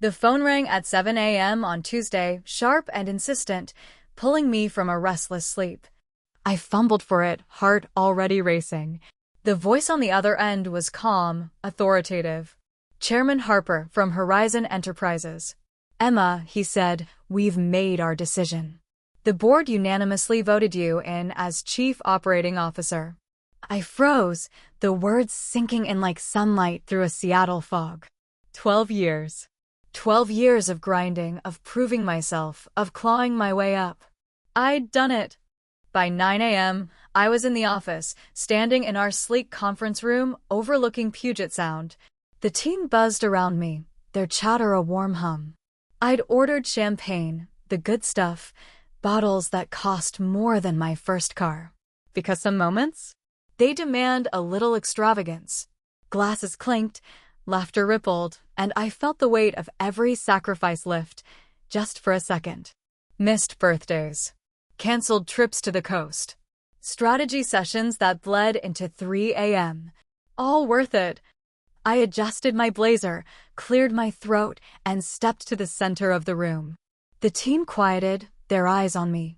The phone rang at 7 a.m. on Tuesday, sharp and insistent, pulling me from a restless sleep. I fumbled for it, heart already racing. The voice on the other end was calm, authoritative. Chairman Harper from Horizon Enterprises. "Emma," he said, "we've made our decision. The board unanimously voted you in as Chief Operating Officer." I froze, the words sinking in like sunlight through a Seattle fog. 12 years. 12 years of grinding, of proving myself, of clawing my way up. I'd done it. By 9 a.m., I was in the office, standing in our sleek conference room overlooking Puget Sound. The team buzzed around me, their chatter a warm hum. I'd ordered champagne, the good stuff, bottles that cost more than my first car. Because some moments, they demand a little extravagance. Glasses clinked, laughter rippled, and I felt the weight of every sacrifice lift, just for a second. Missed birthdays. Canceled trips to the coast. Strategy sessions that bled into 3 a.m. All worth it. I adjusted my blazer, cleared my throat, and stepped to the center of the room. The team quieted, their eyes on me.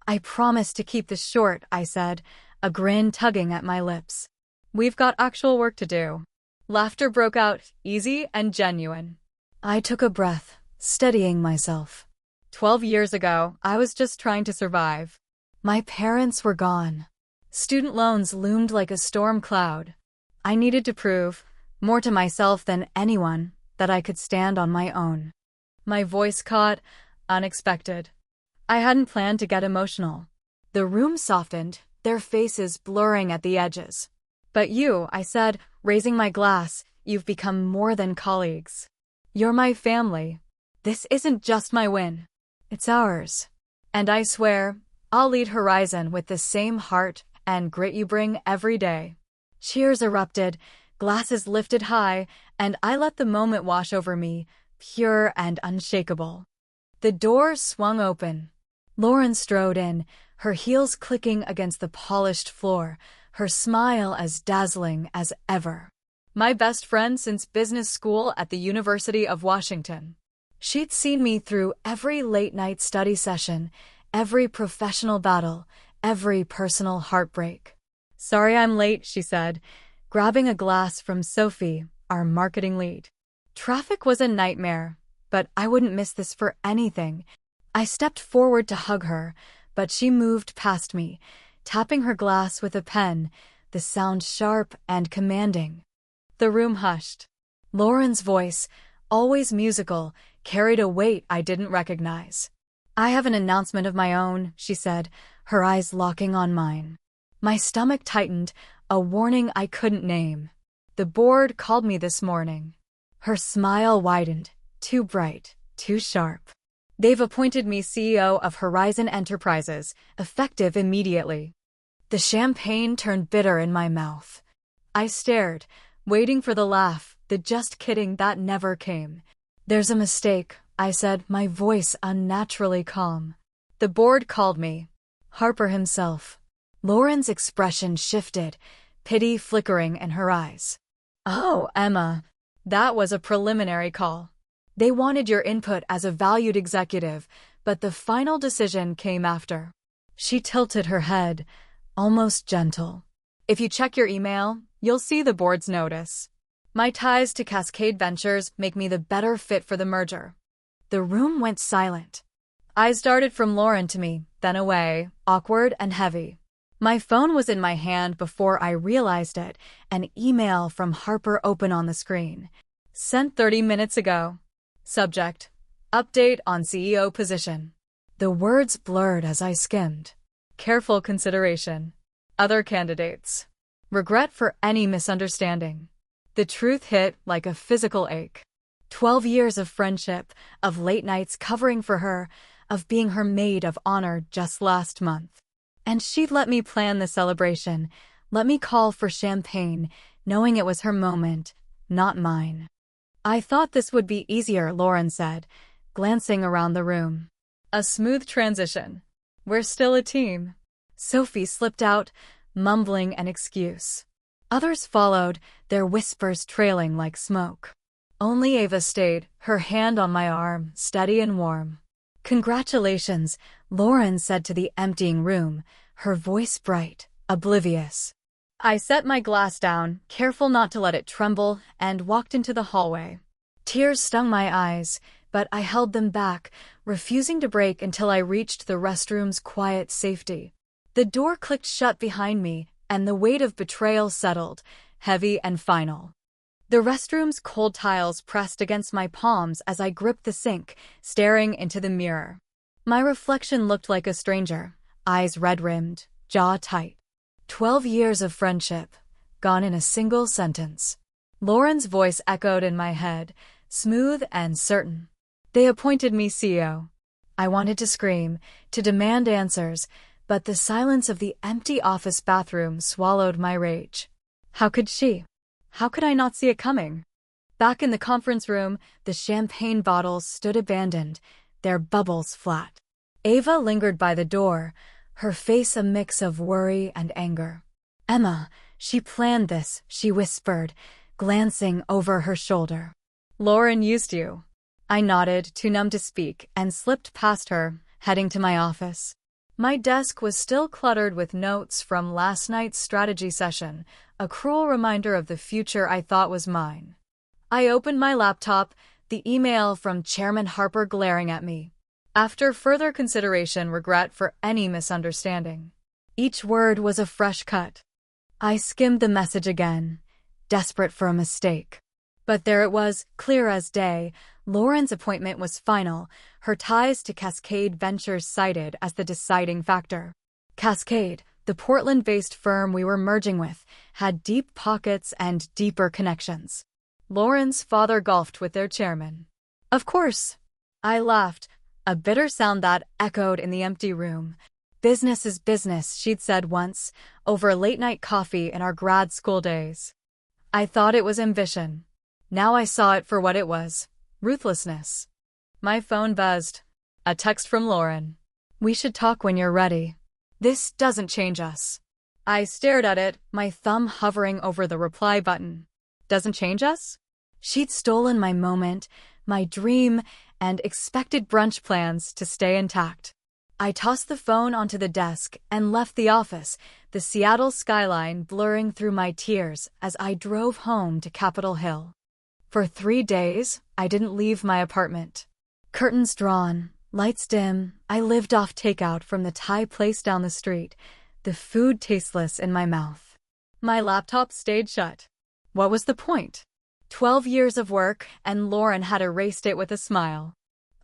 "I promise to keep this short," I said, a grin tugging at my lips. "We've got actual work to do." Laughter broke out, easy and genuine. I took a breath, steadying myself. 12 years ago, I was just trying to survive. My parents were gone. Student loans loomed like a storm cloud. I needed to prove, more to myself than anyone, that I could stand on my own. My voice caught, unexpected. I hadn't planned to get emotional. The room softened, their faces blurring at the edges. "But you," I said, raising my glass, "you've become more than colleagues. You're my family. This isn't just my win. It's ours. And I swear, I'll lead Horizon with the same heart and grit you bring every day." Cheers erupted, glasses lifted high, and I let the moment wash over me, pure and unshakable. The door swung open. Lauren strode in, her heels clicking against the polished floor, her smile as dazzling as ever. My best friend since business school at the University of Washington. She'd seen me through every late-night study session, every professional battle, every personal heartbreak. "Sorry I'm late," she said, grabbing a glass from Sophie, our marketing lead. Traffic was a nightmare, but I wouldn't miss this for anything. I stepped forward to hug her, but she moved past me, tapping her glass with a pen, the sound sharp and commanding. The room hushed. Lauren's voice, always musical, carried a weight I didn't recognize. "I have an announcement of my own," she said, her eyes locking on mine. My stomach tightened, a warning I couldn't name. "The board called me this morning." Her smile widened, too bright, too sharp. "They've appointed me CEO of Horizon Enterprises, effective immediately." The champagne turned bitter in my mouth. I stared, waiting for the laugh, the just kidding that never came. "There's a mistake," I said, my voice unnaturally calm. "The board called me. Harper himself." Lauren's expression shifted, pity flickering in her eyes. "Oh, Emma. That was a preliminary call. They wanted your input as a valued executive, but the final decision came after." She tilted her head, almost gentle. "If you check your email, you'll see the board's notice. My ties to Cascade Ventures make me the better fit for the merger." The room went silent. Eyes darted from Lauren to me, then away, awkward and heavy. My phone was in my hand before I realized it, an email from Harper open on the screen. Sent 30 minutes ago. Subject: Update on CEO position. The words blurred as I skimmed. Careful consideration. Other candidates. Regret for any misunderstanding. The truth hit like a physical ache. 12 years of friendship, of late nights covering for her, of being her maid of honor just last month. And she'd let me plan the celebration, let me call for champagne, knowing it was her moment, not mine. "I thought this would be easier," Lauren said, glancing around the room. "A smooth transition. We're still a team." Sophie slipped out, mumbling an excuse. Others followed, their whispers trailing like smoke. Only Ava stayed, her hand on my arm, steady and warm. "Congratulations," Lauren said to the emptying room, her voice bright, oblivious. I set my glass down, careful not to let it tremble, and walked into the hallway. Tears stung my eyes, but I held them back, refusing to break until I reached the restroom's quiet safety. The door clicked shut behind me, and the weight of betrayal settled, heavy and final. The restroom's cold tiles pressed against my palms as I gripped the sink, staring into the mirror. My reflection looked like a stranger, eyes red-rimmed, jaw tight. 12 years of friendship, gone in a single sentence. Lauren's voice echoed in my head, smooth and certain. They appointed me CEO. I wanted to scream, to demand answers, but the silence of the empty office bathroom swallowed my rage. How could she? How could I not see it coming? Back in the conference room, the champagne bottles stood abandoned, their bubbles flat. Ava lingered by the door, her face a mix of worry and anger. "Emma, she planned this," she whispered, glancing over her shoulder. "Lauren used you." I nodded, too numb to speak, and slipped past her, heading to my office. My desk was still cluttered with notes from last night's strategy session, a cruel reminder of the future I thought was mine. I opened my laptop, the email from Chairman Harper glaring at me. After further consideration, regret for any misunderstanding. Each word was a fresh cut. I skimmed the message again, desperate for a mistake. But there it was, clear as day. Lauren's appointment was final, her ties to Cascade Ventures cited as the deciding factor. Cascade, the Portland-based firm we were merging with, had deep pockets and deeper connections. Lauren's father golfed with their chairman. Of course. I laughed, a bitter sound that echoed in the empty room. "Business is business," she'd said once, over late-night coffee in our grad school days. I thought it was ambition. Now I saw it for what it was, ruthlessness. My phone buzzed. A text from Lauren. "We should talk when you're ready. This doesn't change us." I stared at it, my thumb hovering over the reply button. Doesn't change us? She'd stolen my moment, my dream, and expected brunch plans to stay intact. I tossed the phone onto the desk and left the office, the Seattle skyline blurring through my tears as I drove home to Capitol Hill. For 3 days, I didn't leave my apartment. Curtains drawn, lights dim, I lived off takeout from the Thai place down the street, the food tasteless in my mouth. My laptop stayed shut. What was the point? 12 years of work, and Lauren had erased it with a smile.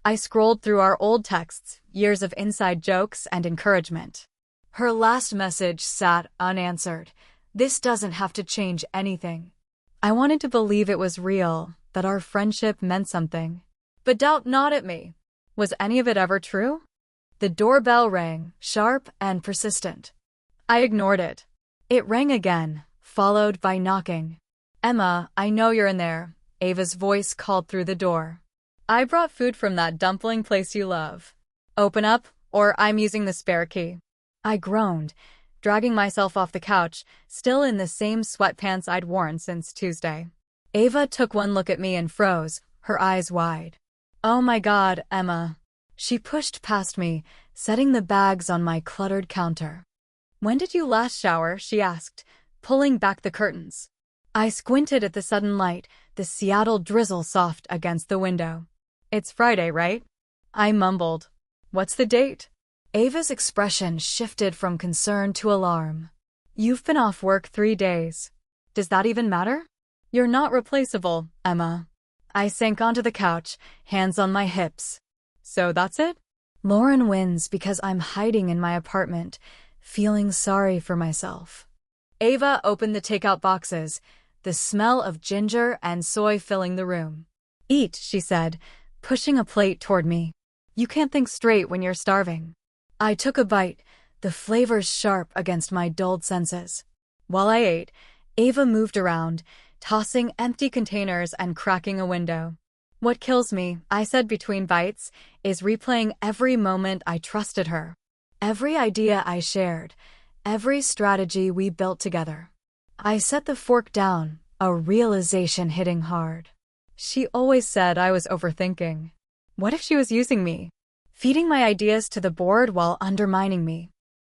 I scrolled through our old texts, years of inside jokes and encouragement. Her last message sat unanswered. "This doesn't have to change anything." I wanted to believe it was real, that our friendship meant something. But doubt gnawed at me. Was any of it ever true? The doorbell rang, sharp and persistent. I ignored it. It rang again, followed by knocking. "Emma, I know you're in there," Ava's voice called through the door. "I brought food from that dumpling place you love. Open up, or I'm using the spare key." I groaned, dragging myself off the couch, still in the same sweatpants I'd worn since Tuesday. Ava took one look at me and froze, her eyes wide. "Oh my God, Emma." She pushed past me, setting the bags on my cluttered counter. "When did you last shower?" she asked, pulling back the curtains. I squinted at the sudden light, the Seattle drizzle soft against the window. "It's Friday, right?" I mumbled. "What's the date?" Ava's expression shifted from concern to alarm. "You've been off work 3 days. Does that even matter? You're not replaceable, Emma." I sank onto the couch, hands on my hips. "So that's it?" Lauren wins because I'm hiding in my apartment, feeling sorry for myself. Ava opened the takeout boxes, the smell of ginger and soy filling the room. "Eat," she said, pushing a plate toward me. "You can't think straight when you're starving." I took a bite, the flavors sharp against my dulled senses. While I ate, Ava moved around, tossing empty containers and cracking a window. "What kills me," I said between bites, "is replaying every moment I trusted her. Every idea I shared, every strategy we built together." I set the fork down, a realization hitting hard. She always said I was overthinking. What if she was using me? Feeding my ideas to the board while undermining me.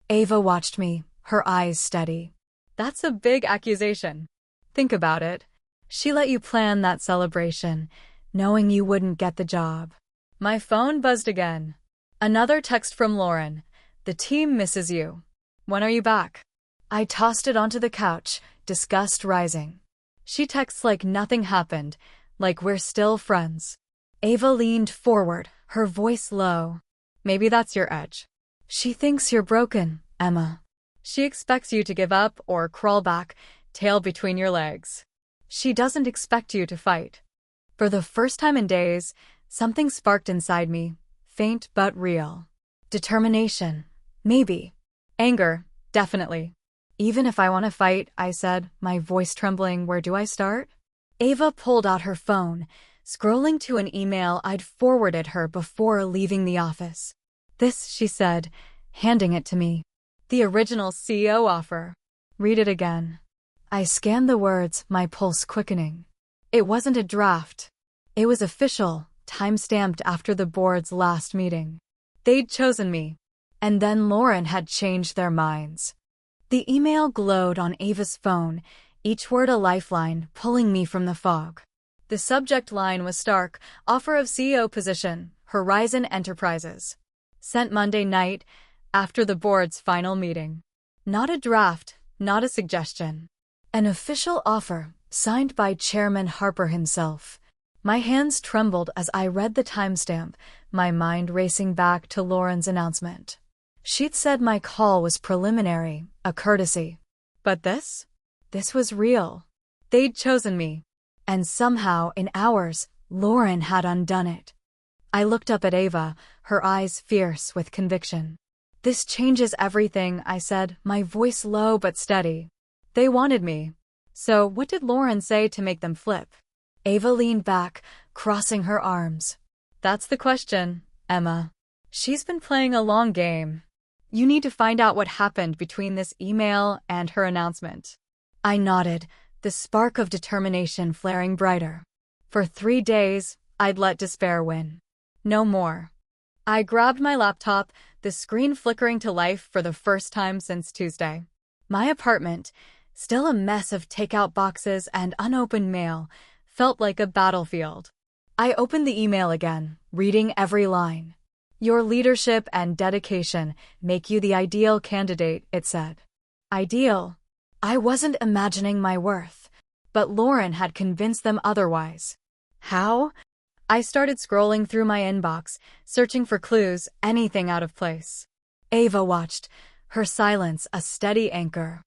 Ava watched me, her eyes steady. That's a big accusation. Think about it. She let you plan that celebration, knowing you wouldn't get the job. My phone buzzed again. Another text from Lauren. The team misses you. When are you back? I tossed it onto the couch, disgust rising. She texts like nothing happened, like we're still friends. Ava leaned forward, her voice low. Maybe that's your edge. She thinks you're broken, Emma. She expects you to give up or crawl back, tail between your legs. She doesn't expect you to fight. For the first time in days, something sparked inside me, faint but real. Determination, maybe. Anger, definitely. Even if I want to fight, I said, my voice trembling, where do I start? Ava pulled out her phone, scrolling to an email I'd forwarded her before leaving the office. This, she said, handing it to me. The original CEO offer. Read it again. I scanned the words, my pulse quickening. It wasn't a draft. It was official, time-stamped after the board's last meeting. They'd chosen me. And then Lauren had changed their minds. The email glowed on Ava's phone, each word a lifeline, pulling me from the fog. The subject line was stark, offer of CEO position, Horizon Enterprises. Sent Monday night, after the board's final meeting. Not a draft, not a suggestion. An official offer, signed by Chairman Harper himself. My hands trembled as I read the timestamp, my mind racing back to Lauren's announcement. She'd said my call was preliminary, a courtesy. But this? This was real. They'd chosen me. And somehow, in hours, Lauren had undone it. I looked up at Ava, her eyes fierce with conviction. This changes everything, I said, my voice low but steady. They wanted me. So what did Lauren say to make them flip? Ava leaned back, crossing her arms. That's the question, Emma. She's been playing a long game. You need to find out what happened between this email and her announcement. I nodded, the spark of determination flaring brighter. For 3 days, I'd let despair win. No more. I grabbed my laptop, the screen flickering to life for the first time since Tuesday. My apartment, still a mess of takeout boxes and unopened mail, felt like a battlefield. I opened the email again, reading every line. Your leadership and dedication make you the ideal candidate, it said. Ideal? I wasn't imagining my worth, but Lauren had convinced them otherwise. How? I started scrolling through my inbox, searching for clues, anything out of place. Ava watched, her silence a steady anchor.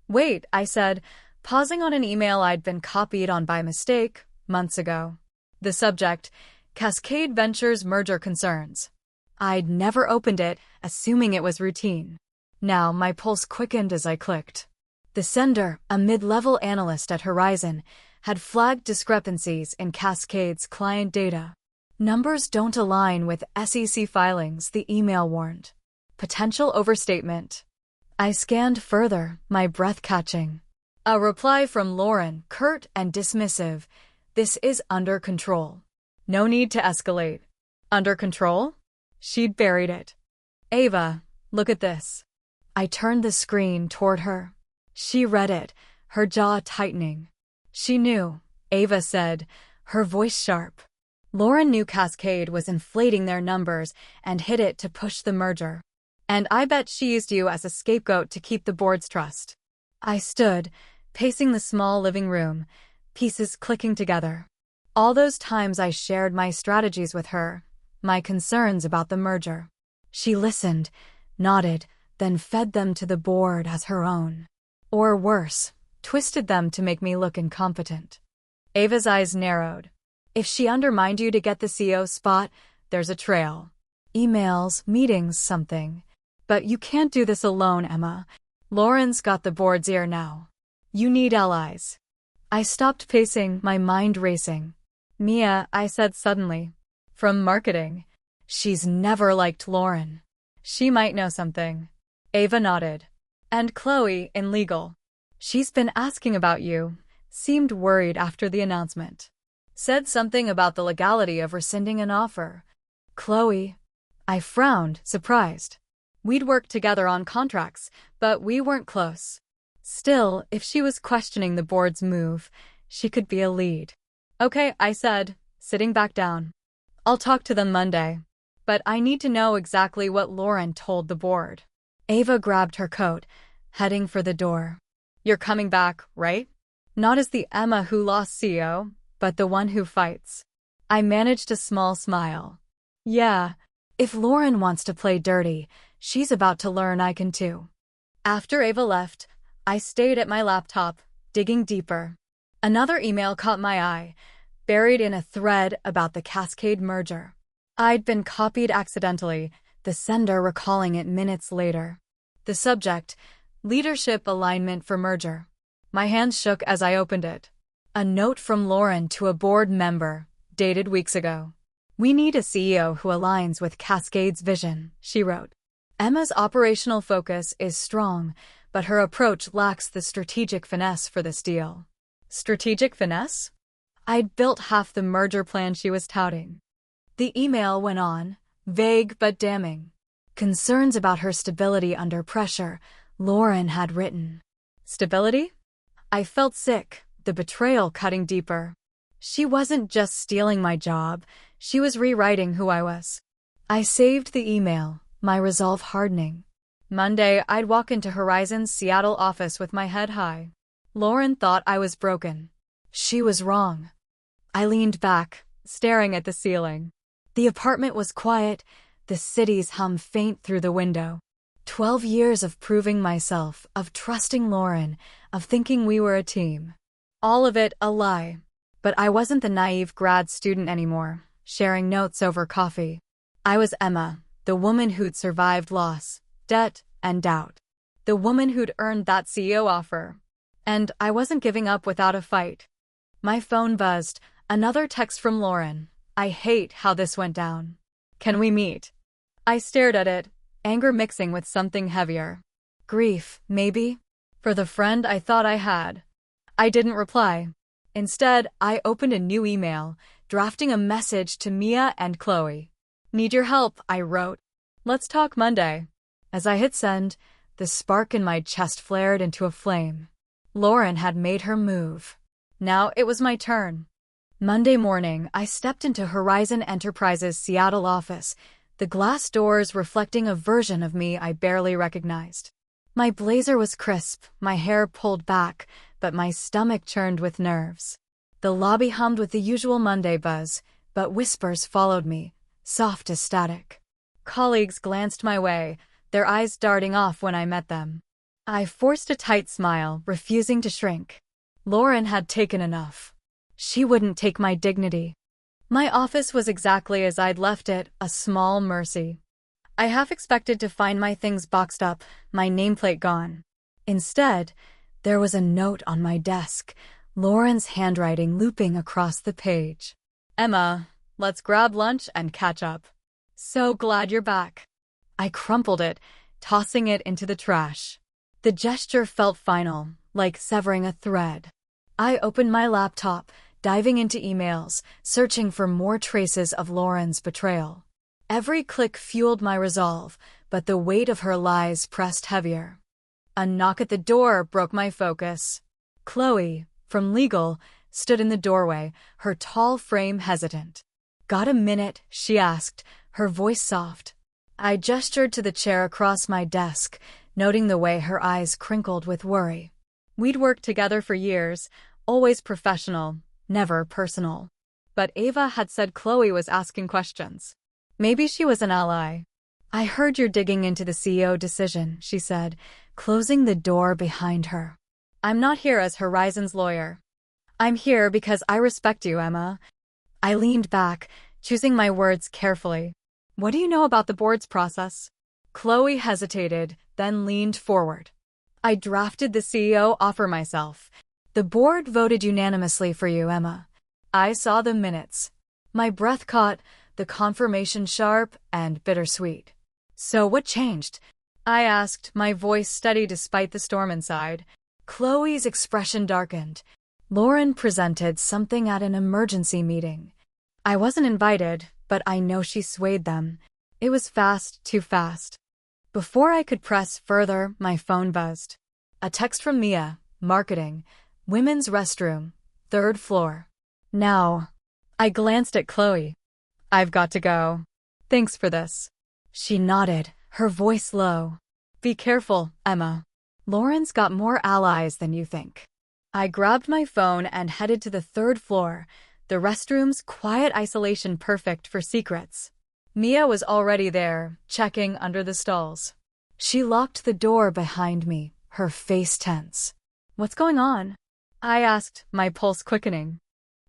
Wait, I said, pausing on an email I'd been copied on by mistake, months ago. The subject, Cascade Ventures merger concerns. I'd never opened it, assuming it was routine. Now my pulse quickened as I clicked. The sender, a mid-level analyst at Horizon, had flagged discrepancies in Cascade's client data. Numbers don't align with SEC filings, the email warned. Potential overstatement. I scanned further, my breath catching. A reply from Lauren, curt and dismissive. This is under control. No need to escalate. Under control? She'd buried it. Ava, look at this. I turned the screen toward her. She read it, her jaw tightening. She knew, Ava said, her voice sharp. Lauren knew Cascade was inflating their numbers and hid it to push the merger. And I bet she used you as a scapegoat to keep the board's trust. I stood, pacing the small living room, pieces clicking together. All those times I shared my strategies with her, my concerns about the merger. She listened, nodded, then fed them to the board as her own. Or worse, twisted them to make me look incompetent. Ava's eyes narrowed. If she undermined you to get the CEO spot, there's a trail. Emails, meetings, something. But you can't do this alone, Emma. Lauren's got the board's ear now. You need allies. I stopped pacing, my mind racing. Mia, I said suddenly. From marketing. She's never liked Lauren. She might know something. Ava nodded. And Chloe, in legal. She's been asking about you. Seemed worried after the announcement. Said something about the legality of rescinding an offer. Chloe. I frowned, surprised. We'd worked together on contracts, but we weren't close. Still, if she was questioning the board's move, she could be a lead. Okay, I said, sitting back down. I'll talk to them Monday. But I need to know exactly what Lauren told the board. Ava grabbed her coat, heading for the door. You're coming back, right? Not as the Emma who lost CEO, but the one who fights. I managed a small smile. Yeah, if Lauren wants to play dirty, she's about to learn I can too. After Ava left, I stayed at my laptop, digging deeper. Another email caught my eye, buried in a thread about the Cascade merger. I'd been copied accidentally, the sender recalling it minutes later. The subject, leadership alignment for merger. My hands shook as I opened it. A note from Lauren to a board member, dated weeks ago. We need a CEO who aligns with Cascade's vision, she wrote. Emma's operational focus is strong, but her approach lacks the strategic finesse for this deal. Strategic finesse? I'd built half the merger plan she was touting. The email went on, vague but damning. Concerns about her stability under pressure, Lauren had written. Stability? I felt sick, the betrayal cutting deeper. She wasn't just stealing my job, she was rewriting who I was. I saved the email, my resolve hardening. Monday, I'd walk into Horizon's Seattle office with my head high. Lauren thought I was broken. She was wrong. I leaned back, staring at the ceiling. The apartment was quiet, the city's hum faint through the window. 12 years of proving myself, of trusting Lauren, of thinking we were a team. All of it a lie. But I wasn't the naive grad student anymore, sharing notes over coffee. I was Emma, the woman who'd survived loss, debt, and doubt. The woman who'd earned that CEO offer. And I wasn't giving up without a fight. My phone buzzed, another text from Lauren. I hate how this went down. Can we meet? I stared at it, anger mixing with something heavier. Grief, maybe? For the friend I thought I had. I didn't reply. Instead, I opened a new email, drafting a message to Mia and Chloe. Need your help, I wrote. Let's talk Monday. As I hit send, the spark in my chest flared into a flame. Lauren had made her move. Now it was my turn. Monday morning, I stepped into Horizon Enterprises' Seattle office, the glass doors reflecting a version of me I barely recognized. My blazer was crisp, my hair pulled back, but my stomach churned with nerves. The lobby hummed with the usual Monday buzz, but whispers followed me, soft as static. Colleagues glanced my way, their eyes darting off when I met them. I forced a tight smile, refusing to shrink. Lauren had taken enough. She wouldn't take my dignity. My office was exactly as I'd left it, a small mercy. I half expected to find my things boxed up, my nameplate gone. Instead, there was a note on my desk, Lauren's handwriting looping across the page. Emma, let's grab lunch and catch up. So glad you're back. I crumpled it, tossing it into the trash. The gesture felt final, like severing a thread. I opened my laptop, diving into emails, searching for more traces of Lauren's betrayal. Every click fueled my resolve, but the weight of her lies pressed heavier. A knock at the door broke my focus. Chloe, from legal, stood in the doorway, her tall frame hesitant. Got a minute? She asked, her voice soft. I gestured to the chair across my desk, noting the way her eyes crinkled with worry. We'd worked together for years, always professional, never personal. But Ava had said Chloe was asking questions. Maybe she was an ally. I heard you're digging into the CEO decision, she said, closing the door behind her. I'm not here as Horizon's lawyer. I'm here because I respect you, Emma. I leaned back, choosing my words carefully. What do you know about the board's process? Chloe hesitated, then leaned forward. I drafted the CEO offer myself. The board voted unanimously for you, Emma. I saw the minutes. My breath caught, the confirmation sharp and bittersweet. So what changed? I asked, my voice steady despite the storm inside. Chloe's expression darkened. Lauren presented something at an emergency meeting. I wasn't invited, but I know she swayed them. It was fast, too fast. Before I could press further, my phone buzzed. A text from Mia, marketing, women's restroom, 3rd floor. Now. I glanced at Chloe. I've got to go. Thanks for this. She nodded, her voice low. Be careful, Emma. Lauren's got more allies than you think. I grabbed my phone and headed to the 3rd floor, the restroom's quiet isolation perfect for secrets. Mia was already there, checking under the stalls. She locked the door behind me, her face tense. What's going on? I asked, my pulse quickening.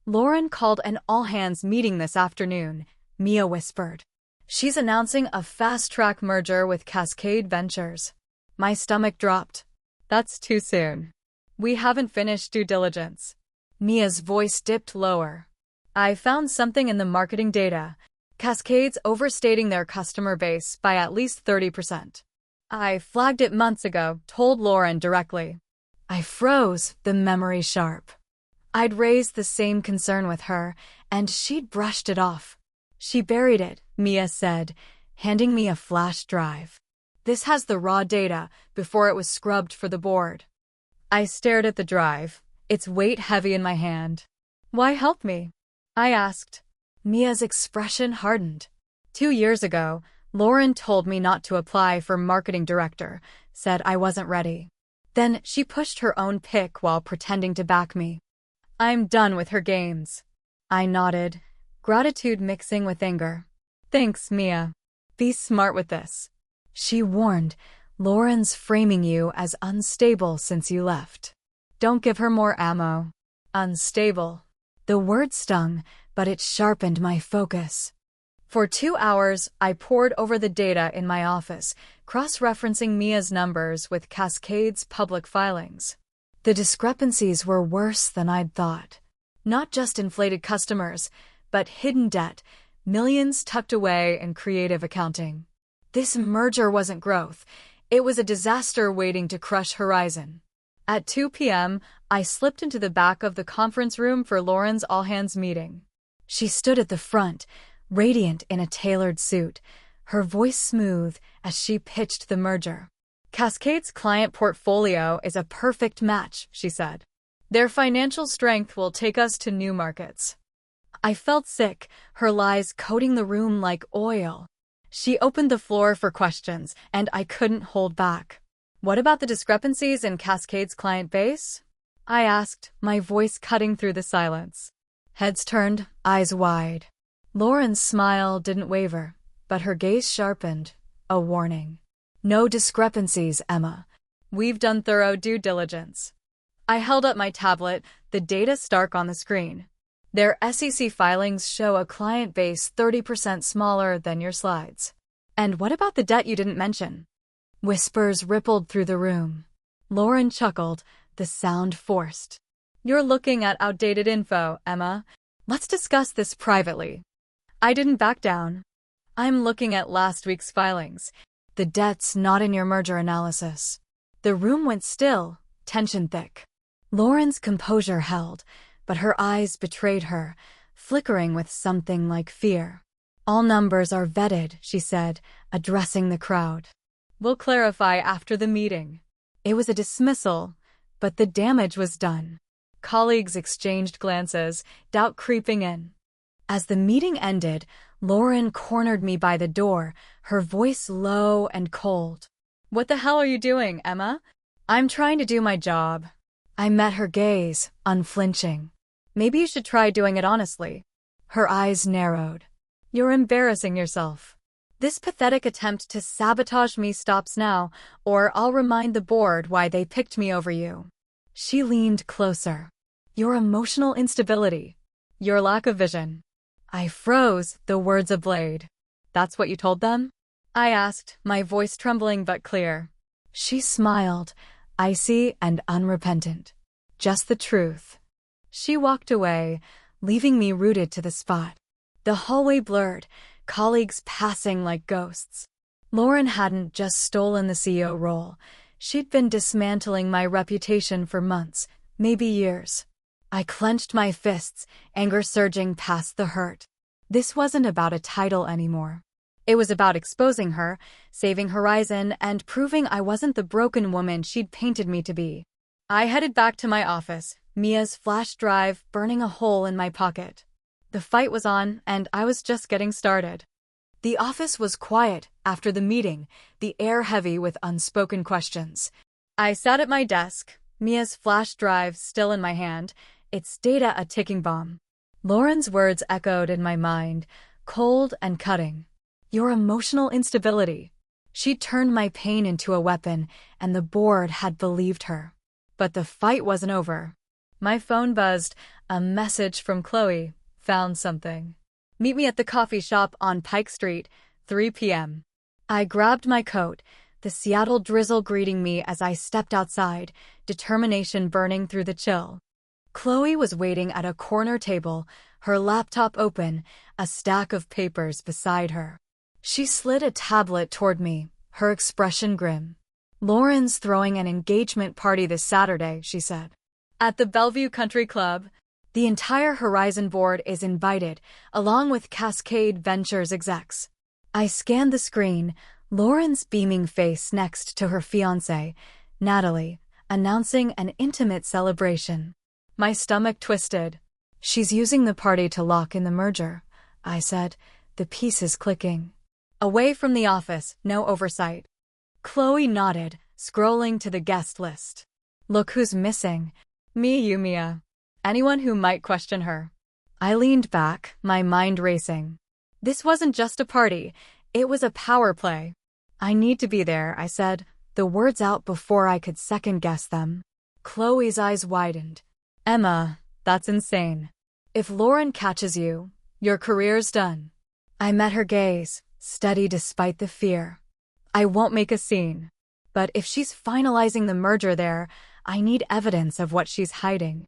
Lauren called an all-hands meeting this afternoon, Mia whispered. She's announcing a fast-track merger with Cascade Ventures. My stomach dropped. That's too soon. We haven't finished due diligence. Mia's voice dipped lower. I found something in the marketing data. Cascade's overstating their customer base by at least 30%. I flagged it months ago, told Lauren directly. I froze, the memory sharp. I'd raised the same concern with her, and she'd brushed it off. She buried it, Mia said, handing me a flash drive. This has the raw data, before it was scrubbed for the board. I stared at the drive, its weight heavy in my hand. Why help me? I asked. Mia's expression hardened. 2 years ago, Lauren told me not to apply for marketing director, said I wasn't ready. Then she pushed her own pick while pretending to back me. I'm done with her games. I nodded, gratitude mixing with anger. Thanks, Mia. Be smart with this. She warned, Lauren's framing you as unstable since you left. Don't give her more ammo. Unstable. The word stung, but it sharpened my focus. For 2 hours, I pored over the data in my office, cross-referencing Mia's numbers with Cascade's public filings. The discrepancies were worse than I'd thought. Not just inflated customers, but hidden debt, millions tucked away in creative accounting. This merger wasn't growth. It was a disaster waiting to crush Horizon. At 2 p.m., I slipped into the back of the conference room for Lauren's all-hands meeting. She stood at the front, radiant in a tailored suit, her voice smooth as she pitched the merger. Cascade's client portfolio is a perfect match, she said. Their financial strength will take us to new markets. I felt sick, her lies coating the room like oil. She opened the floor for questions, and I couldn't hold back. What about the discrepancies in Cascade's client base? I asked, my voice cutting through the silence. Heads turned, eyes wide. Lauren's smile didn't waver, but her gaze sharpened, a warning. No discrepancies, Emma. We've done thorough due diligence. I held up my tablet, the data stark on the screen. Their SEC filings show a client base 30% smaller than your slides. And what about the debt you didn't mention? Whispers rippled through the room. Lauren chuckled, the sound forced. You're looking at outdated info, Emma. Let's discuss this privately. I didn't back down. I'm looking at last week's filings. The debt's not in your merger analysis. The room went still, tension thick. Lauren's composure held, but her eyes betrayed her, flickering with something like fear. All numbers are vetted, she said, addressing the crowd. We'll clarify after the meeting. It was a dismissal, but the damage was done. Colleagues exchanged glances, doubt creeping in. As the meeting ended, Lauren cornered me by the door, her voice low and cold. What the hell are you doing, Emma? I'm trying to do my job. I met her gaze, unflinching. Maybe you should try doing it honestly. Her eyes narrowed. You're embarrassing yourself. This pathetic attempt to sabotage me stops now, or I'll remind the board why they picked me over you. She leaned closer. Your emotional instability. Your lack of vision. I froze, the words ablaze. That's what you told them? I asked, my voice trembling but clear. She smiled, icy and unrepentant. Just the truth. She walked away, leaving me rooted to the spot. The hallway blurred, colleagues passing like ghosts. Lauren hadn't just stolen the CEO role. She'd been dismantling my reputation for months, maybe years. I clenched my fists, anger surging past the hurt. This wasn't about a title anymore. It was about exposing her, saving Horizon, and proving I wasn't the broken woman she'd painted me to be. I headed back to my office, Mia's flash drive burning a hole in my pocket. The fight was on, and I was just getting started. The office was quiet after the meeting, the air heavy with unspoken questions. I sat at my desk, Mia's flash drive still in my hand, its data a ticking bomb. Lauren's words echoed in my mind, cold and cutting. Your emotional instability. She turned my pain into a weapon, and the board had believed her. But the fight wasn't over. My phone buzzed, a message from Chloe. Found something. Meet me at the coffee shop on Pike Street, 3 p.m. I grabbed my coat, the Seattle drizzle greeting me as I stepped outside, determination burning through the chill. Chloe was waiting at a corner table, her laptop open, a stack of papers beside her. She slid a tablet toward me, her expression grim. Lauren's throwing an engagement party this Saturday, she said. At the Bellevue Country Club. The entire Horizon board is invited, along with Cascade Ventures execs. I scanned the screen, Lauren's beaming face next to her fiancé, Natalie, announcing an intimate celebration. My stomach twisted. She's using the party to lock in the merger, I said, the pieces clicking. Away from the office, no oversight. Chloe nodded, scrolling to the guest list. Look who's missing. Me, Yumia. Anyone who might question her. I leaned back, my mind racing. This wasn't just a party, it was a power play. I need to be there, I said, the words out before I could second-guess them. Chloe's eyes widened. Emma, that's insane. If Lauren catches you, your career's done. I met her gaze, steady despite the fear. I won't make a scene. But if she's finalizing the merger there, I need evidence of what she's hiding.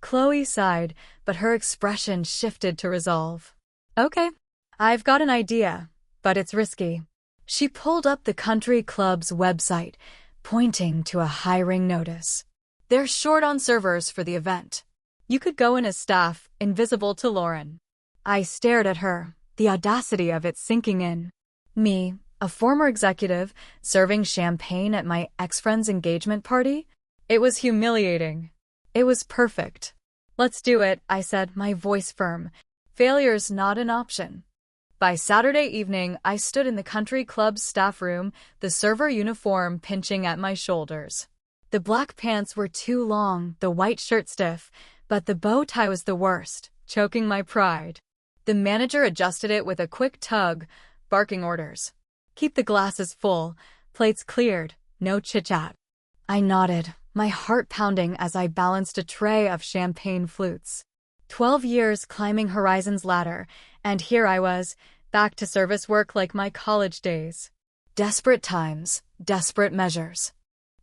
Chloe sighed, but her expression shifted to resolve. Okay, I've got an idea, but it's risky. She pulled up the country club's website, pointing to a hiring notice. They're short on servers for the event. You could go in as staff, invisible to Lauren. I stared at her, the audacity of it sinking in. Me, a former executive, serving champagne at my ex-friend's engagement party? It was humiliating. It was perfect. Let's do it, I said, my voice firm. Failure's not an option. By Saturday evening, I stood in the country club's staff room, the server uniform pinching at my shoulders. The black pants were too long, the white shirt stiff, but the bow tie was the worst, choking my pride. The manager adjusted it with a quick tug, barking orders. Keep the glasses full, plates cleared, no chit-chat. I nodded, my heart pounding as I balanced a tray of champagne flutes. 12 years climbing Horizon's ladder, and here I was, back to service work like my college days. Desperate times, desperate measures.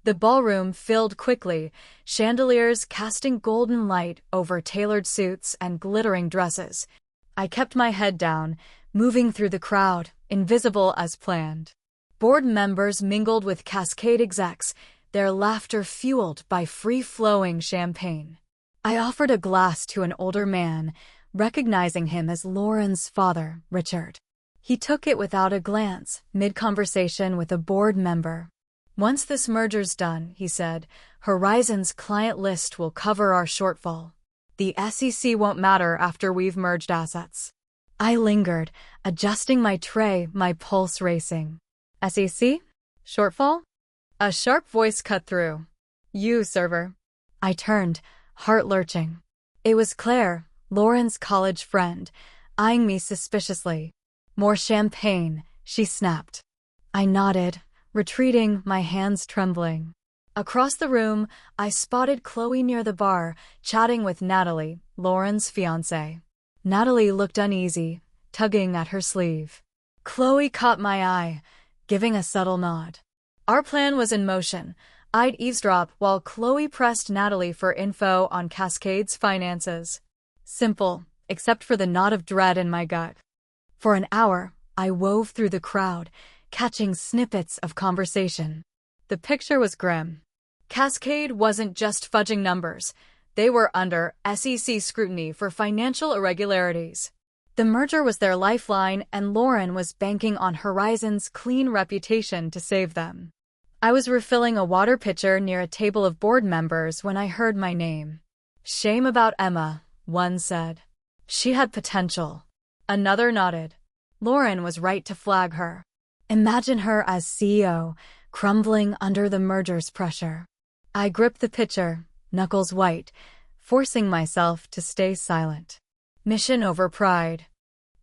The ballroom filled quickly, chandeliers casting golden light over tailored suits and glittering dresses. I kept my head down, moving through the crowd, invisible as planned. Board members mingled with Cascade execs, their laughter fueled by free-flowing champagne. I offered a glass to an older man, recognizing him as Lauren's father, Richard. He took it without a glance, mid-conversation with a board member. Once this merger's done, he said, Horizon's client list will cover our shortfall. The SEC won't matter after we've merged assets. I lingered, adjusting my tray, my pulse racing. SEC? Shortfall? A sharp voice cut through. You, server. I turned, heart lurching. It was Claire, Lauren's college friend, eyeing me suspiciously. More champagne, she snapped. I nodded, retreating, my hands trembling. Across the room, I spotted Chloe near the bar, chatting with Natalie, Lauren's fiancé. Natalie looked uneasy, tugging at her sleeve. Chloe caught my eye, giving a subtle nod. Our plan was in motion. I'd eavesdrop while Chloe pressed Natalie for info on Cascade's finances. Simple, except for the knot of dread in my gut. For an hour, I wove through the crowd, catching snippets of conversation. The picture was grim. Cascade wasn't just fudging numbers. They were under SEC scrutiny for financial irregularities. The merger was their lifeline, and Lauren was banking on Horizon's clean reputation to save them. I was refilling a water pitcher near a table of board members when I heard my name. "Shame about Emma," one said. "She had potential." Another nodded. Lauren was right to flag her. Imagine her as CEO, crumbling under the merger's pressure. I gripped the pitcher, knuckles white, forcing myself to stay silent. Mission over pride.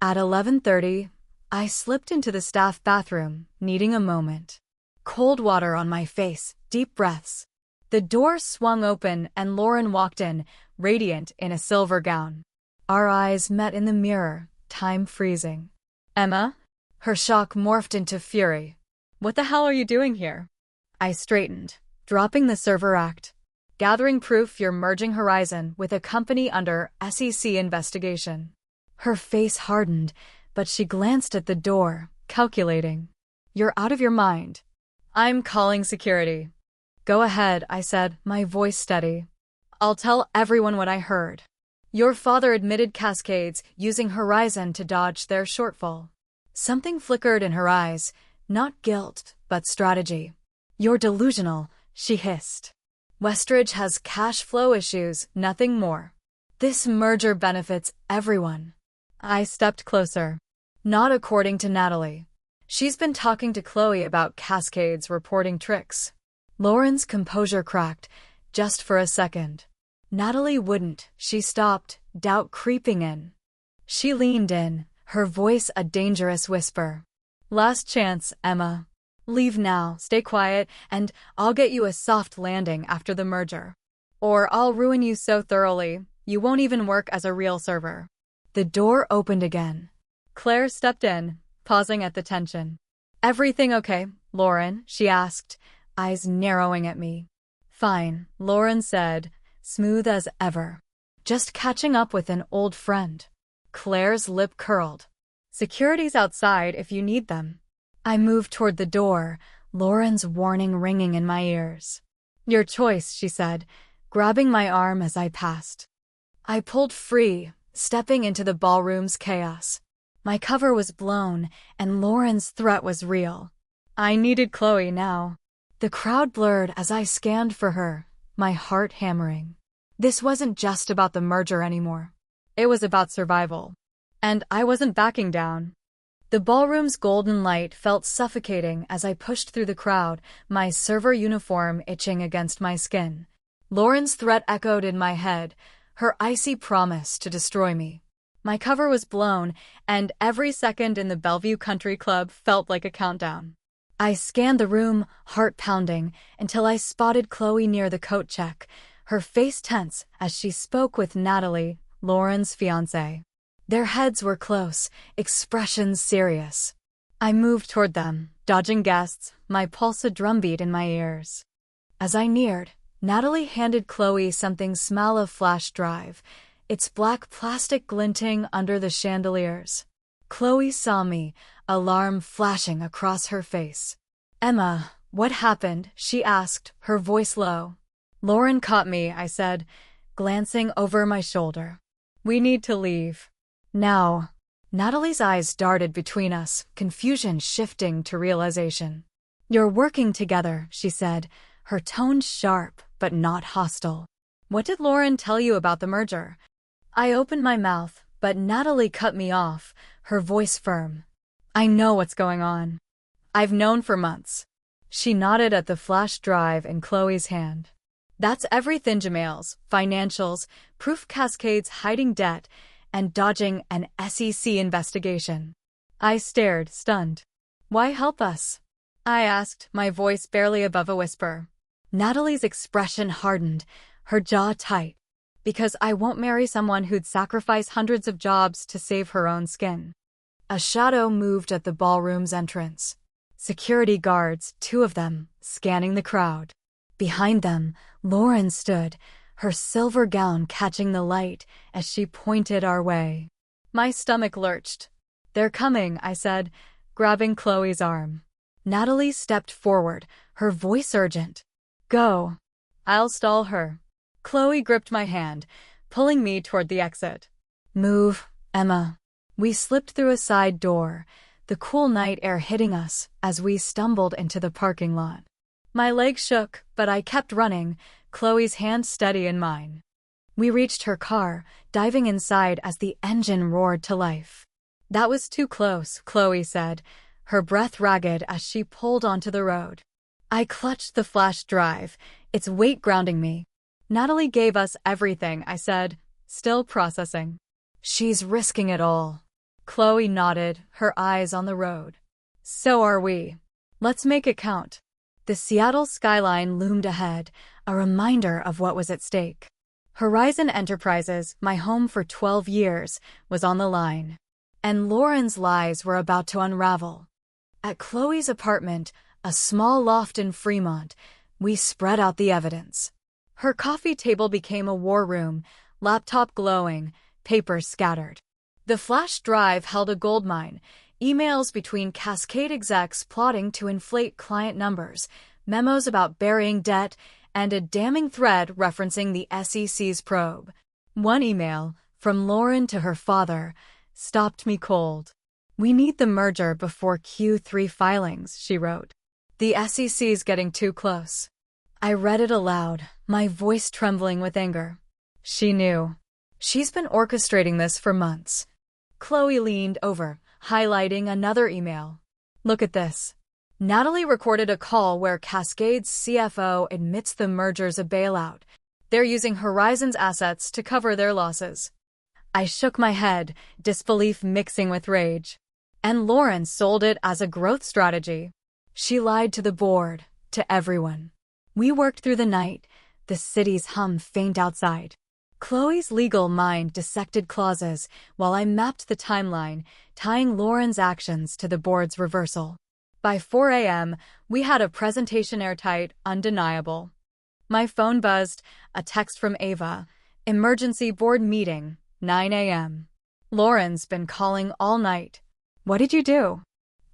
At 11:30, I slipped into the staff bathroom, needing a moment. Cold water on my face, deep breaths. The door swung open and Lauren walked in, radiant in a silver gown. Our eyes met in the mirror, time freezing. "Emma?" Her shock morphed into fury. "What the hell are you doing here?" I straightened, dropping the server act. "Gathering proof you're merging Horizon with a company under SEC investigation." Her face hardened, but she glanced at the door, calculating. "You're out of your mind." "I'm calling security." "Go ahead," I said, my voice steady. "I'll tell everyone what I heard. Your father admitted Cascades using Horizon to dodge their shortfall." Something flickered in her eyes, not guilt, but strategy. "You're delusional," she hissed. "Westridge has cash flow issues, nothing more. This merger benefits everyone." I stepped closer. "Not according to Natalie. She's been talking to Chloe about Cascades reporting tricks." Lauren's composure cracked, just for a second. "Natalie wouldn't." She stopped, doubt creeping in. She leaned in, her voice a dangerous whisper. "Last chance, Emma. Leave now, stay quiet, and I'll get you a soft landing after the merger. Or I'll ruin you so thoroughly, you won't even work as a real server." The door opened again. Claire stepped in, pausing at the tension. "Everything okay, Lauren?" she asked, eyes narrowing at me. "Fine," Lauren said, smooth as ever. "Just catching up with an old friend." Claire's lip curled. "Security's outside if you need them." I moved toward the door, Lauren's warning ringing in my ears. "Your choice," she said, grabbing my arm as I passed. I pulled free, stepping into the ballroom's chaos. My cover was blown, and Lauren's threat was real. I needed Chloe now. The crowd blurred as I scanned for her, my heart hammering. This wasn't just about the merger anymore. It was about survival. And I wasn't backing down. The ballroom's golden light felt suffocating as I pushed through the crowd, my server uniform itching against my skin. Lauren's threat echoed in my head, her icy promise to destroy me. My cover was blown, and every second in the Bellevue Country Club felt like a countdown. I scanned the room, heart pounding, until I spotted Chloe near the coat check, her face tense as she spoke with Natalie, Lauren's fiancé. Their heads were close, expressions serious. I moved toward them, dodging guests, my pulse a drumbeat in my ears. As I neared, Natalie handed Chloe something smell of flash drive, its black plastic glinting under the chandeliers. Chloe saw me, alarm flashing across her face. "Emma, what happened?" she asked, her voice low. "Lauren caught me," I said, glancing over my shoulder. "We need to leave. Now." Natalie's eyes darted between us, confusion shifting to realization. "You're working together," she said, her tone sharp but not hostile. "What did Lauren tell you about the merger?" I opened my mouth, but Natalie cut me off, her voice firm. "I know what's going on. I've known for months." She nodded at the flash drive in Chloe's hand. "That's everything: Jamal's, financials, proof Cascades hiding debt, and dodging an SEC investigation." I stared, stunned. "Why help us?" I asked, my voice barely above a whisper. Natalie's expression hardened, her jaw tight. "Because I won't marry someone who'd sacrifice hundreds of jobs to save her own skin." A shadow moved at the ballroom's entrance. Security guards, 2 of them, scanning the crowd. Behind them, Lauren stood, her silver gown catching the light as she pointed our way. My stomach lurched. "They're coming," I said, grabbing Chloe's arm. Natalie stepped forward, her voice urgent. "Go." "I'll stall her." Chloe gripped my hand, pulling me toward the exit. Move, Emma. We slipped through a side door, the cool night air hitting us as we stumbled into the parking lot. My legs shook, but I kept running, Chloe's hand steady in mine. We reached her car, diving inside as the engine roared to life. That was too close, Chloe said, her breath ragged as she pulled onto the road. I clutched the flash drive, its weight grounding me. Natalie gave us everything, I said, still processing. She's risking it all. Chloe nodded, her eyes on the road. So are we. Let's make it count. The Seattle skyline loomed ahead, a reminder of what was at stake. Horizon Enterprises, my home for 12 years, was on the line. And Lauren's lies were about to unravel. At Chloe's apartment, a small loft in Fremont, we spread out the evidence. Her coffee table became a war room, laptop glowing, papers scattered. The flash drive held a goldmine, emails between Cascade execs plotting to inflate client numbers, memos about burying debt, and a damning thread referencing the SEC's probe. One email, from Lauren to her father, stopped me cold. We need the merger before Q3 filings, she wrote. The SEC's getting too close. I read it aloud, my voice trembling with anger. She knew. She's been orchestrating this for months. Chloe leaned over, highlighting another email. Look at this. Natalie recorded a call where Cascade's CFO admits the merger's a bailout. They're using Horizon's assets to cover their losses. I shook my head, disbelief mixing with rage. And Lauren sold it as a growth strategy. She lied to the board, to everyone. We worked through the night, the city's hum faint outside. Chloe's legal mind dissected clauses while I mapped the timeline, tying Lauren's actions to the board's reversal. By 4 a.m., we had a presentation airtight, undeniable. My phone buzzed, a text from Ava. Emergency board meeting, 9 a.m. Lauren's been calling all night. What did you do?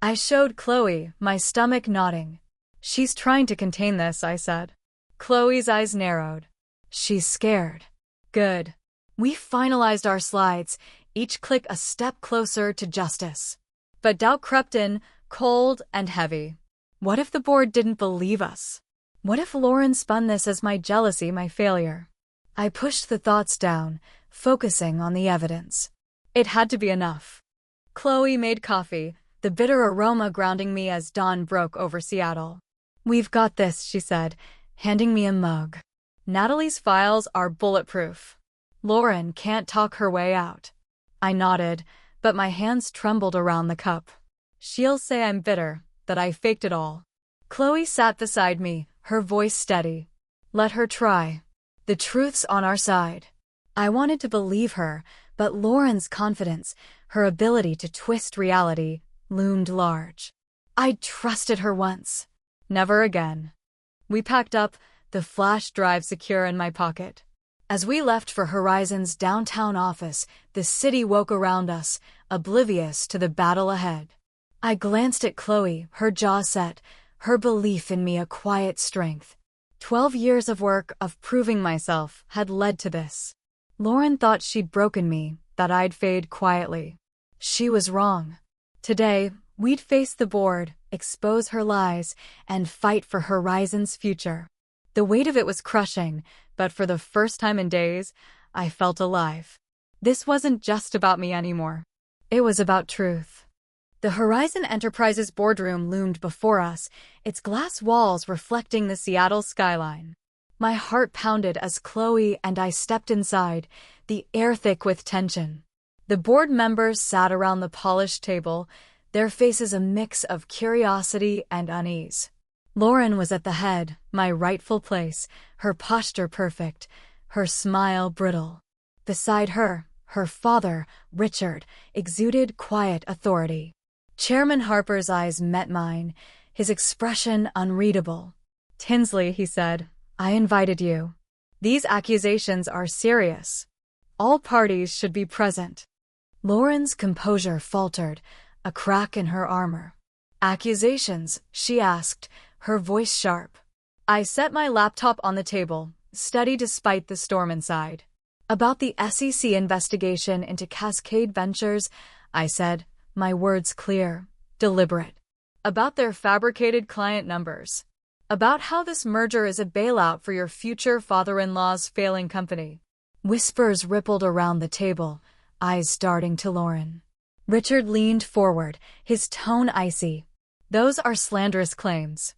I showed Chloe, my stomach nodding. She's trying to contain this, I said. Chloe's eyes narrowed. She's scared. Good. We finalized our slides, each click a step closer to justice. But doubt crept in, cold and heavy. What if the board didn't believe us? What if Lauren spun this as my jealousy, my failure? I pushed the thoughts down, focusing on the evidence. It had to be enough. Chloe made coffee, the bitter aroma grounding me as dawn broke over Seattle. We've got this, she said, handing me a mug. Natalie's files are bulletproof. Lauren can't talk her way out. I nodded, but my hands trembled around the cup. She'll say I'm bitter, that I faked it all. Chloe sat beside me, her voice steady. Let her try. The truth's on our side. I wanted to believe her, but Lauren's confidence, her ability to twist reality, loomed large. I'd trusted her once. Never again. We packed up, the flash drive secure in my pocket. As we left for Horizon's downtown office, the city woke around us, oblivious to the battle ahead. I glanced at Chloe, her jaw set, her belief in me a quiet strength. 12 years of work, of proving myself, had led to this. Lauren thought she'd broken me, that I'd fade quietly. She was wrong. Today, we'd face the board, expose her lies, and fight for Horizon's future. The weight of it was crushing, but for the first time in days, I felt alive. This wasn't just about me anymore. It was about truth. The Horizon Enterprises boardroom loomed before us, its glass walls reflecting the Seattle skyline. My heart pounded as Chloe and I stepped inside, the air thick with tension. The board members sat around the polished table, their faces a mix of curiosity and unease. Lauren was at the head, my rightful place, her posture perfect, her smile brittle. Beside her, her father, Richard, exuded quiet authority. Chairman Harper's eyes met mine, his expression unreadable. Tinsley, he said, I invited you. These accusations are serious. All parties should be present. Lauren's composure faltered, a crack in her armor. Accusations, she asked, her voice sharp. I set my laptop on the table, steady despite the storm inside. About the SEC investigation into Cascade Ventures, I said, my words clear, deliberate. About their fabricated client numbers. About how this merger is a bailout for your future father-in-law's failing company. Whispers rippled around the table, eyes darting to Lauren. Richard leaned forward, his tone icy. Those are slanderous claims.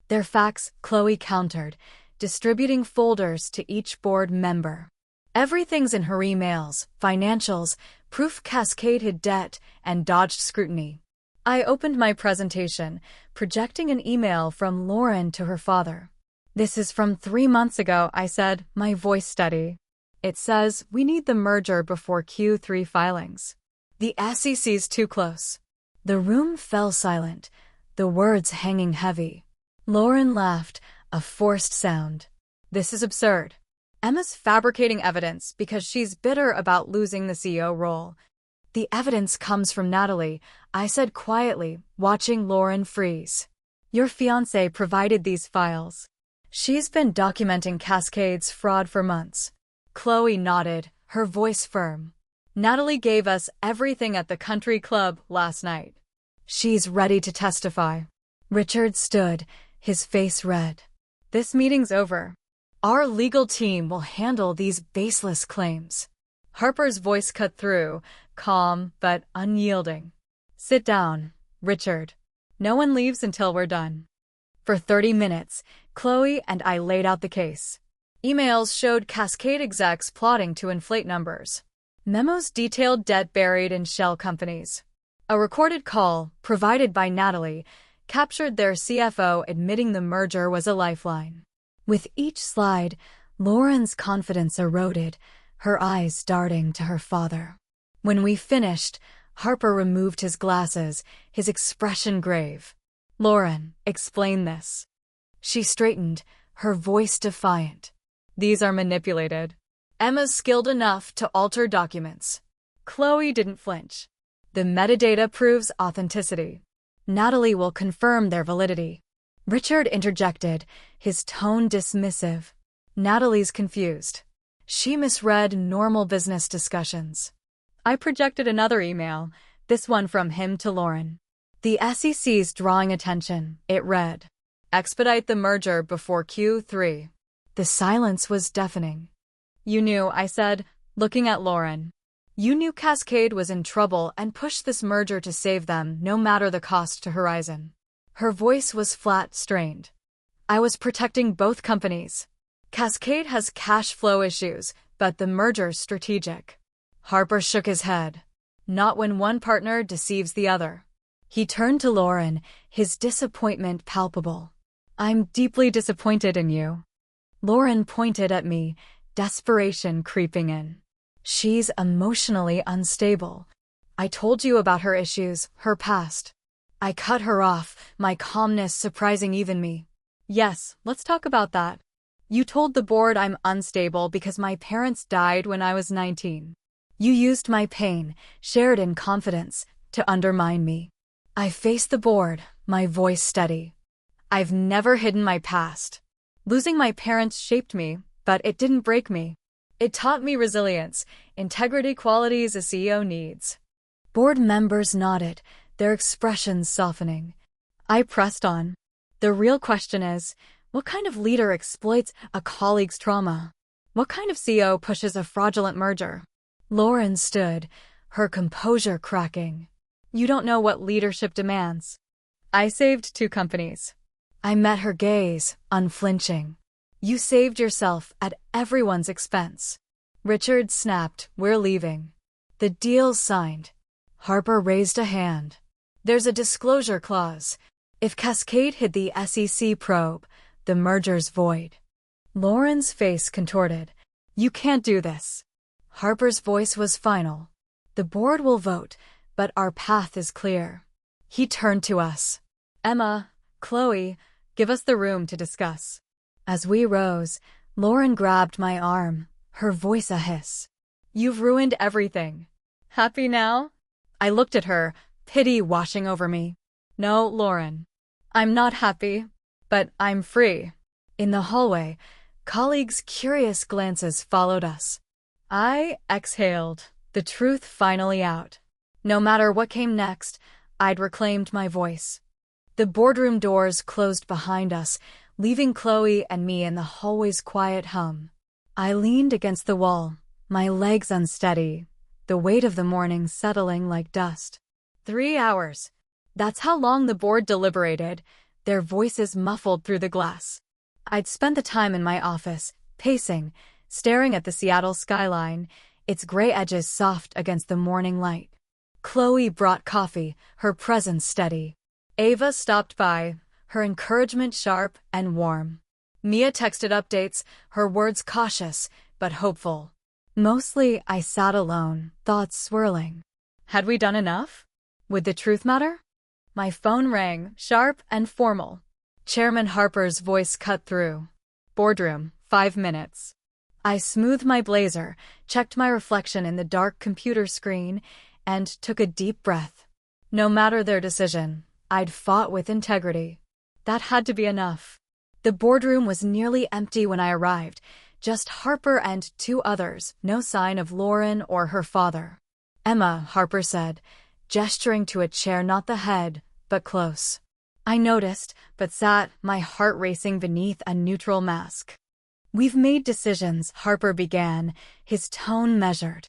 They're facts, Chloe countered, distributing folders to each board member. Everything's in her emails, financials, proof Cascade hid debt, and dodged scrutiny. I opened my presentation, projecting an email from Lauren to her father. This is from 3 months ago, I said, my voice steady. It says we need the merger before Q3 filings. The SEC's too close. The room fell silent, the words hanging heavy. Lauren laughed, a forced sound. This is absurd. Emma's fabricating evidence because she's bitter about losing the CEO role. The evidence comes from Natalie, I said quietly, watching Lauren freeze. Your fiancé provided these files. She's been documenting Cascade's fraud for months. Chloe nodded, her voice firm. Natalie gave us everything at the country club last night. She's ready to testify. Richard stood, his face red. This meeting's over. Our legal team will handle these baseless claims. Harper's voice cut through, calm but unyielding. Sit down, Richard. No one leaves until we're done. For 30 minutes, Chloe and I laid out the case. Emails showed Cascade execs plotting to inflate numbers. Memos detailed debt buried in shell companies. A recorded call, provided by Natalie, captured their CFO admitting the merger was a lifeline. With each slide, Lauren's confidence eroded, her eyes darting to her father. When we finished, Harper removed his glasses, his expression grave. Lauren, explain this. She straightened, her voice defiant. These are manipulated. Emma's skilled enough to alter documents. Chloe didn't flinch. The metadata proves authenticity. Natalie will confirm their validity. Richard interjected, his tone dismissive. Natalie's confused. She misread normal business discussions. I projected another email, this one from him to Lauren. The SEC's drawing attention, it read. Expedite the merger before Q3. The silence was deafening. You knew, I said, looking at Lauren. You knew Cascade was in trouble and pushed this merger to save them, no matter the cost to Horizon. Her voice was flat, strained. I was protecting both companies. Cascade has cash flow issues, but the merger's strategic. Harper shook his head. Not when one partner deceives the other. He turned to Lauren, his disappointment palpable. I'm deeply disappointed in you. Lauren pointed at me, desperation creeping in. She's emotionally unstable. I told you about her issues, her past. I cut her off, my calmness surprising even me. Yes, let's talk about that. You told the board I'm unstable because my parents died when I was 19. You used my pain, shared in confidence, to undermine me. I faced the board, my voice steady. I've never hidden my past. Losing my parents shaped me, but it didn't break me. It taught me resilience, integrity qualities a CEO needs. Board members nodded, their expressions softening. I pressed on. The real question is, what kind of leader exploits a colleague's trauma? What kind of CEO pushes a fraudulent merger? Lauren stood, her composure cracking. You don't know what leadership demands. I saved 2 companies. I met her gaze, unflinching. You saved yourself at everyone's expense. Richard snapped, we're leaving. The deal's signed. Harper raised a hand. There's a disclosure clause. If Cascade hid the SEC probe, the merger's void. Lauren's face contorted. You can't do this. Harper's voice was final. The board will vote, but our path is clear. He turned to us. Emma, Chloe, give us the room to discuss. As we rose, Lauren grabbed my arm, her voice a hiss. You've ruined everything. Happy now? I looked at her, pity washing over me. No, Lauren. I'm not happy, but I'm free. In the hallway, Colleagues' curious glances followed us. I exhaled, the truth finally out. No matter what came next, I'd reclaimed my voice. The boardroom doors closed behind us, leaving Chloe and me in the hallway's quiet hum. I leaned against the wall, my legs unsteady, the weight of the morning settling like dust. 3 hours. That's how long the board deliberated, their voices muffled through the glass. I'd spent the time in my office, pacing, staring at the Seattle skyline, its gray edges soft against the morning light. Chloe brought coffee, her presence steady. Ava stopped by, her encouragement sharp and warm. Mia texted updates, her words cautious but hopeful. Mostly, I sat alone, thoughts swirling. Had we done enough? Would the truth matter? My phone rang, sharp and formal. Chairman Harper's voice cut through. Boardroom, 5 minutes. I smoothed my blazer, checked my reflection in the dark computer screen, and took a deep breath. No matter their decision, I'd fought with integrity. That had to be enough. The boardroom was nearly empty when I arrived, just Harper and 2 others, no sign of Lauren or her father. Emma, Harper said, gesturing to a chair not the head, but close. I noticed, but sat, my heart racing beneath a neutral mask. We've made decisions, Harper began, his tone measured.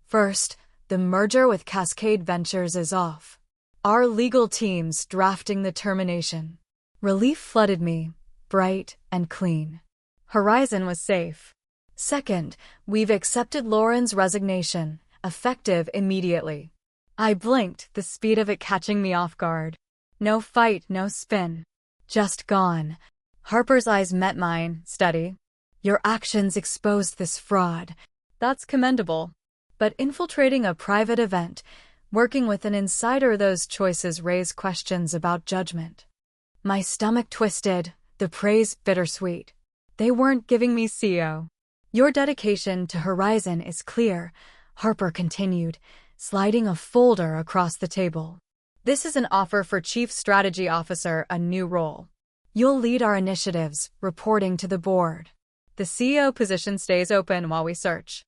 First, the merger with Cascade Ventures is off. Our legal team's drafting the termination. Relief flooded me, bright and clean. Horizon was safe. Second, we've accepted Lauren's resignation, effective immediately. I blinked, the speed of it catching me off guard. No fight, no spin. Just gone. Harper's eyes met mine, steady. Your actions exposed this fraud. That's commendable. But infiltrating a private event, working with an insider, those choices raise questions about judgment. My stomach twisted, the praise bittersweet. They weren't giving me CEO. Your dedication to Horizon is clear, Harper continued, sliding a folder across the table. This is an offer for Chief Strategy Officer, a new role. You'll lead our initiatives, reporting to the board. The CEO position stays open while we search.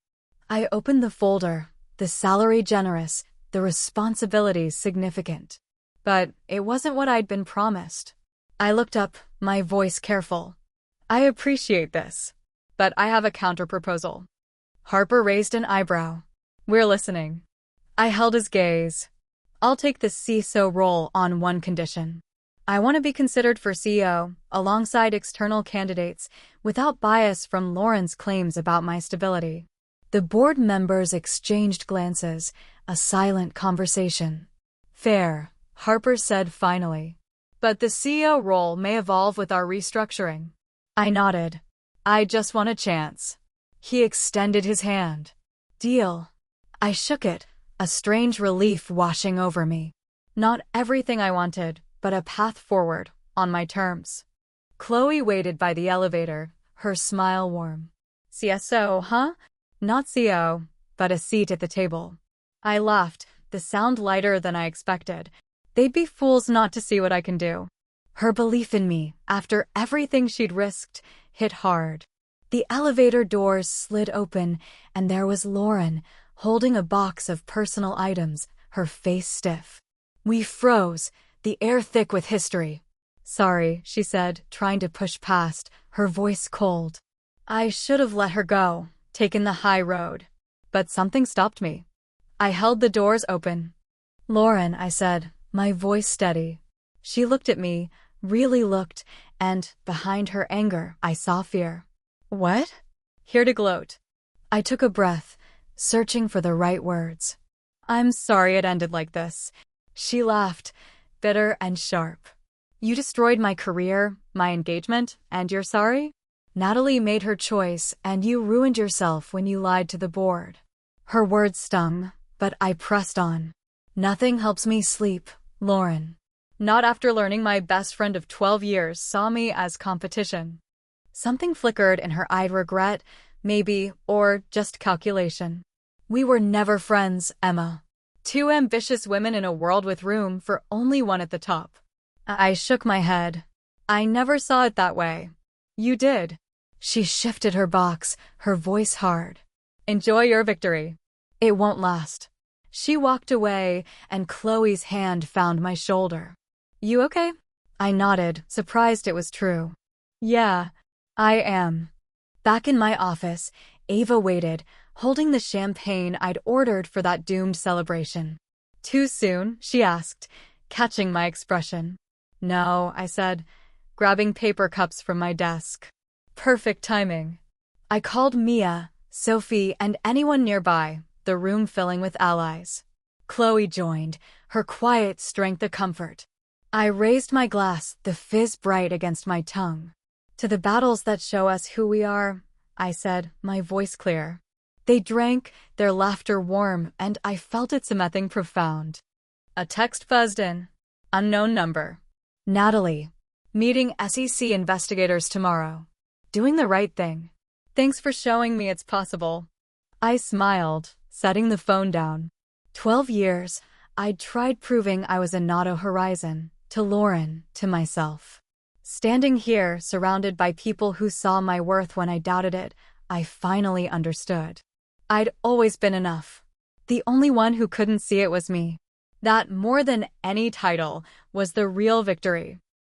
I opened the folder, the salary generous, the responsibilities significant. But it wasn't what I'd been promised. I looked up, my voice careful. I appreciate this, but I have a counterproposal. Harper raised an eyebrow. We're listening. I held his gaze. I'll take the CISO role on one condition. I want to be considered for CEO, alongside external candidates, without bias from Lauren's claims about my stability. The board members exchanged glances, a silent conversation. Fair, Harper said finally. But the CEO role may evolve with our restructuring. I nodded. I just want a chance. He extended his hand. Deal. I shook it, a strange relief washing over me. Not everything I wanted, but a path forward, on my terms. Chloe waited by the elevator, her smile warm. CSO, huh? Not CO, but a seat at the table. I laughed, the sound lighter than I expected. They'd be fools not to see what I can do. Her belief in me, after everything she'd risked, hit hard. The elevator doors slid open, and there was Lauren, holding a box of personal items, her face stiff. We froze, the air thick with history. Sorry, she said, trying to push past, her voice cold. I should have let her go, taken the high road. But something stopped me. I held the doors open. Lauren, I said, my voice steady. She looked at me, really looked, and, behind her anger, I saw fear. What? Here to gloat. I took a breath, searching for the right words. I'm sorry it ended like this. She laughed, bitter and sharp. You destroyed my career, my engagement, and you're sorry? Natalie made her choice, and you ruined yourself when you lied to the board. Her words stung, but I pressed on. Nothing helps me sleep, Lauren. Not after learning my best friend of 12 years saw me as competition. Something flickered in her eye, regret, maybe, or just calculation. We were never friends, Emma. 2 ambitious women in a world with room for only one at the top. I shook my head. I never saw it that way. You did. She shifted her box, her voice hard. Enjoy your victory. It won't last. She walked away, and Chloe's hand found my shoulder. You okay? I nodded, surprised it was true. Yeah, I am. Back in my office, Ava waited, holding the champagne I'd ordered for that doomed celebration. Too soon? She asked, catching my expression. No, I said, grabbing paper cups from my desk. Perfect timing. I called Mia, Sophie, and anyone nearby, the room filling with allies. Chloe joined, her quiet strength a comfort. I raised my glass, the fizz bright against my tongue. To the battles that show us who we are, I said, my voice clear. They drank, their laughter warm, and I felt it something profound. A text buzzed in. Unknown number. Natalie. Meeting SEC investigators tomorrow. Doing the right thing. Thanks for showing me it's possible. I smiled, setting the phone down. 12 years, I'd tried proving I was a Noto Horizon, to Lauren, to myself. Standing here, surrounded by people who saw my worth when I doubted it, I finally understood. I'd always been enough. The only one who couldn't see it was me. That, more than any title, was the real victory.